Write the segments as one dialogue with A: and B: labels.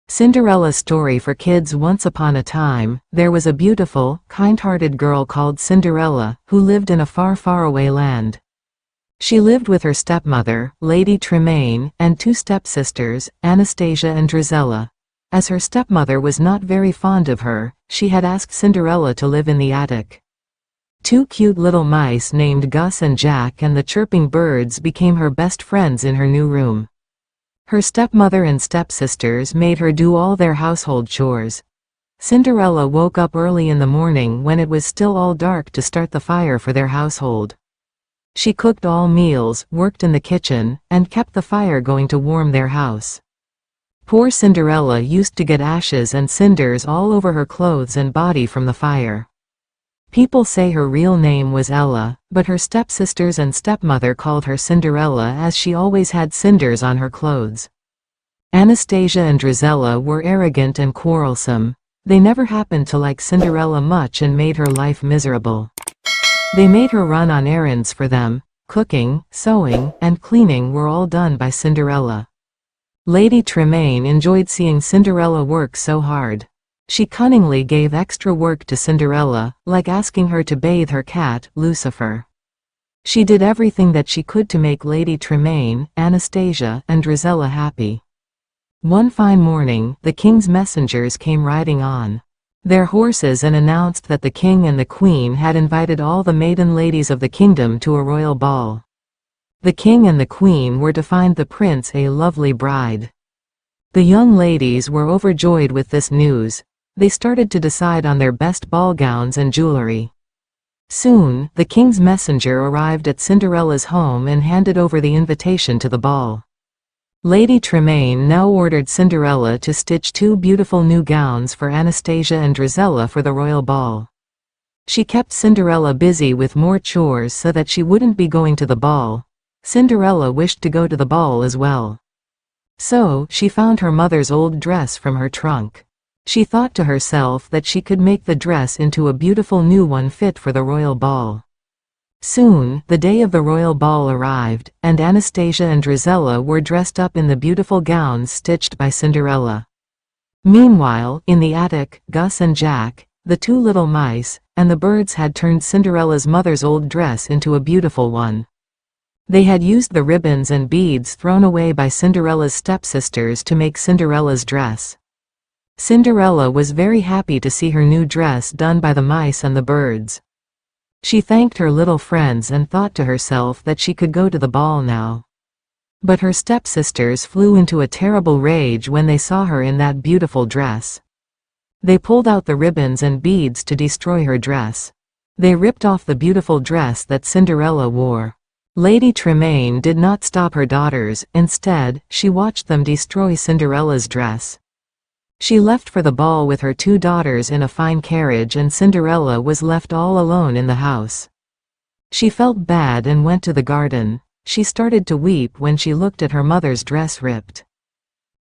A: Cinderella's story for kids. Once upon a time, there was a beautiful, kind-hearted girl called Cinderella, who lived in a far, far away land. She lived with her stepmother, Lady Tremaine, and two stepsisters, Anastasia and Drizella. As her stepmother was not very fond of her, she had asked Cinderella to live in the attic. Two cute little mice named Gus and Jack and the chirping birds became her best friends in her new room. Her stepmother and stepsisters made her do all their household chores. Cinderella woke up early in the morning when it was still all dark to start the fire for their household. She cooked all meals, worked in the kitchen, and kept the fire going to warm their house. Poor Cinderella used to get ashes and cinders all over her clothes and body from the fire. People say her real name was Ella, but her stepsisters and stepmother called her Cinderella as she always had cinders on her clothes. Anastasia and Drizella were arrogant and quarrelsome. They never happened to like Cinderella much and made her life miserable. They made her run on errands for them. Cooking, sewing, and cleaning were all done by Cinderella. Lady Tremaine enjoyed seeing Cinderella work so hard. She cunningly gave extra work to Cinderella, like asking her to bathe her cat, Lucifer. She did everything that she could to make Lady Tremaine, Anastasia, and Drizella happy. One fine morning, the king's messengers came riding on their horses and announced that the king and the queen had invited all the maiden ladies of the kingdom to a royal ball. The king and the queen were to find the prince a lovely bride. The young ladies were overjoyed with this news. They started to decide on their best ball gowns and jewelry. Soon, the king's messenger arrived at Cinderella's home and handed over the invitation to the ball. Lady Tremaine now ordered Cinderella to stitch two beautiful new gowns for Anastasia and Drizella for the royal ball. She kept Cinderella busy with more chores so that she wouldn't be going to the ball. Cinderella wished to go to the ball as well. So, she found her mother's old dress from her trunk. She thought to herself that she could make the dress into a beautiful new one fit for the royal ball. Soon, the day of the royal ball arrived, and Anastasia and Drizella were dressed up in the beautiful gowns stitched by Cinderella. Meanwhile, in the attic, Gus and Jack, the two little mice, and the birds had turned Cinderella's mother's old dress into a beautiful one. They had used the ribbons and beads thrown away by Cinderella's stepsisters to make Cinderella's dress. Cinderella was very happy to see her new dress done by the mice and the birds. She thanked her little friends and thought to herself that she could go to the ball now. But her stepsisters flew into a terrible rage when they saw her in that beautiful dress. They pulled out the ribbons and beads to destroy her dress. They ripped off the beautiful dress that Cinderella wore. Lady Tremaine did not stop her daughters. Instead, she watched them destroy Cinderella's dress. She left for the ball with her two daughters in a fine carriage, and Cinderella was left all alone in the house. She felt bad and went to the garden. She started to weep when she looked at her mother's dress ripped.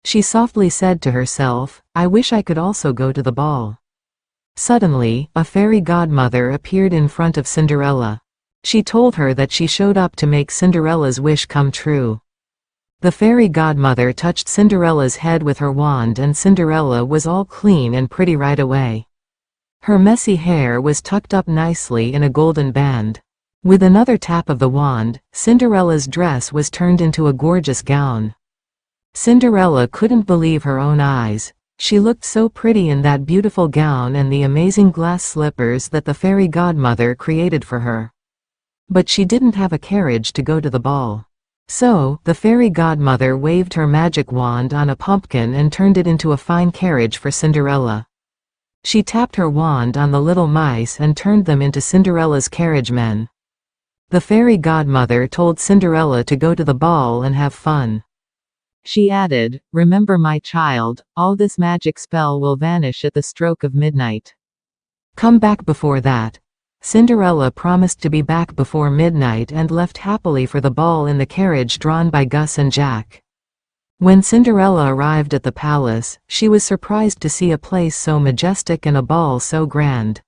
A: She softly said to herself, "I wish I could also go to the ball." Suddenly, a fairy godmother appeared in front of Cinderella. She told her that she showed up to make Cinderella's wish come true. The fairy godmother touched Cinderella's head with her wand, and Cinderella was all clean and pretty right away. Her messy hair was tucked up nicely in a golden band. With another tap of the wand, Cinderella's dress was turned into a gorgeous gown. Cinderella couldn't believe her own eyes. She looked so pretty in that beautiful gown and the amazing glass slippers that the fairy godmother created for her. But she didn't have a carriage to go to the ball. So, the fairy godmother waved her magic wand on a pumpkin and turned it into a fine carriage for Cinderella. She tapped her wand on the little mice and turned them into Cinderella's carriage men. The fairy godmother told Cinderella to go to the ball and have fun. She added, "Remember, my child, all this magic spell will vanish at the stroke of midnight. Come back before that." Cinderella promised to be back before midnight and left happily for the ball in the carriage drawn by Gus and Jack. When Cinderella arrived at the palace, she was surprised to see a place so majestic and a ball so grand.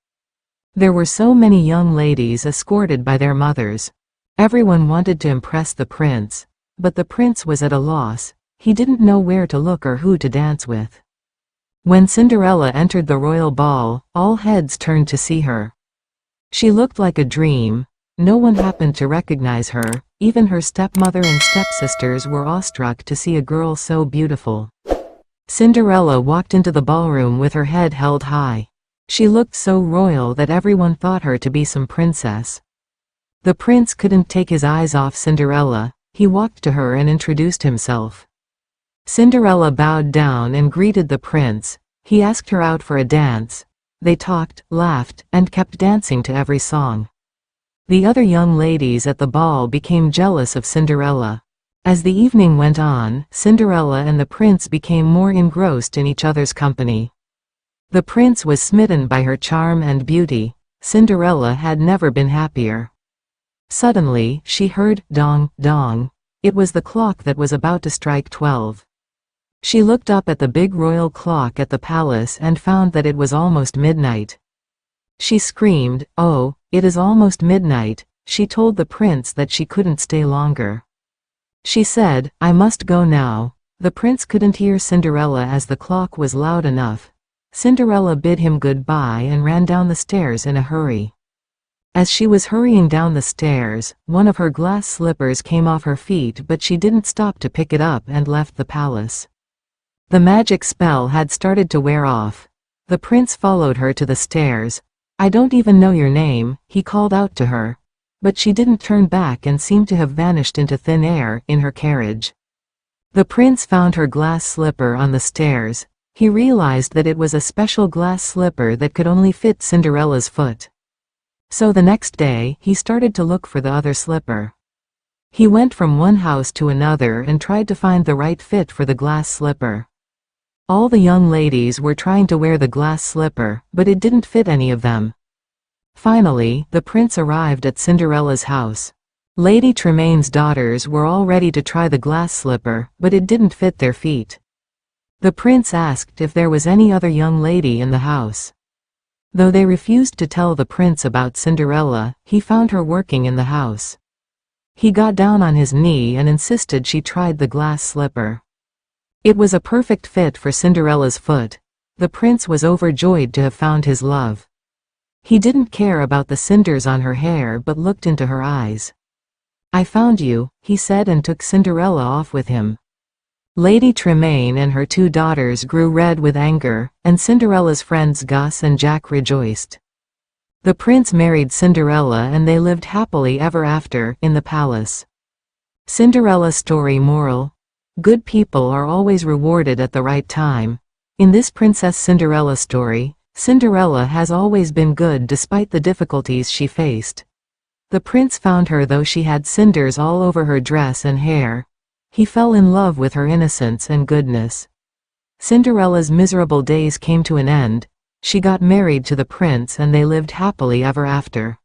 A: There were so many young ladies escorted by their mothers. Everyone wanted to impress the prince, but the prince was at a loss. He didn't know where to look or who to dance with. When Cinderella entered the royal ball, all heads turned to see her. She looked like a dream. No one happened to recognize her. Even her stepmother and stepsisters were awestruck to see a girl so beautiful. Cinderella walked into the ballroom with her head held high. She looked so royal that everyone thought her to be some princess. The prince couldn't take his eyes off Cinderella. He walked to her and introduced himself. Cinderella bowed down and greeted the prince. He asked her out for a dance. They talked, laughed, and kept dancing to every song. The other young ladies at the ball became jealous of Cinderella. As the evening went on, Cinderella and the prince became more engrossed in each other's company. The prince was smitten by her charm and beauty. Cinderella had never been happier. Suddenly, she heard, dong, dong. It was the clock that was about to strike 12. She looked up at the big royal clock at the palace and found that it was almost midnight. She screamed, "Oh, it is almost midnight." She told the prince that she couldn't stay longer. She said, "I must go now." The prince couldn't hear Cinderella as the clock was loud enough. Cinderella bid him goodbye and ran down the stairs in a hurry. As she was hurrying down the stairs, one of her glass slippers came off her feet, but she didn't stop to pick it up and left the palace. The magic spell had started to wear off. The prince followed her to the stairs. "I don't even know your name," he called out to her. But she didn't turn back and seemed to have vanished into thin air in her carriage. The prince found her glass slipper on the stairs. He realized that it was a special glass slipper that could only fit Cinderella's foot. So the next day, he started to look for the other slipper. He went from one house to another and tried to find the right fit for the glass slipper. All the young ladies were trying to wear the glass slipper, but it didn't fit any of them. Finally, the prince arrived at Cinderella's house. Lady Tremaine's daughters were all ready to try the glass slipper, but it didn't fit their feet. The prince asked if there was any other young lady in the house. Though they refused to tell the prince about Cinderella, he found her working in the house. He got down on his knee and insisted she tried the glass slipper. It was a perfect fit for Cinderella's foot. The prince was overjoyed to have found his love. He didn't care about the cinders on her hair but looked into her eyes. "I found you," he said, and took Cinderella off with him. Lady Tremaine and her two daughters grew red with anger, and Cinderella's friends Gus and Jack rejoiced. The prince married Cinderella and they lived happily ever after in the palace. Cinderella story moral: good people are always rewarded at the right time. In this Princess Cinderella story, Cinderella has always been good despite the difficulties she faced. The prince found her though she had cinders all over her dress and hair. He fell in love with her innocence and goodness. Cinderella's miserable days came to an end. She got married to the prince and they lived happily ever after.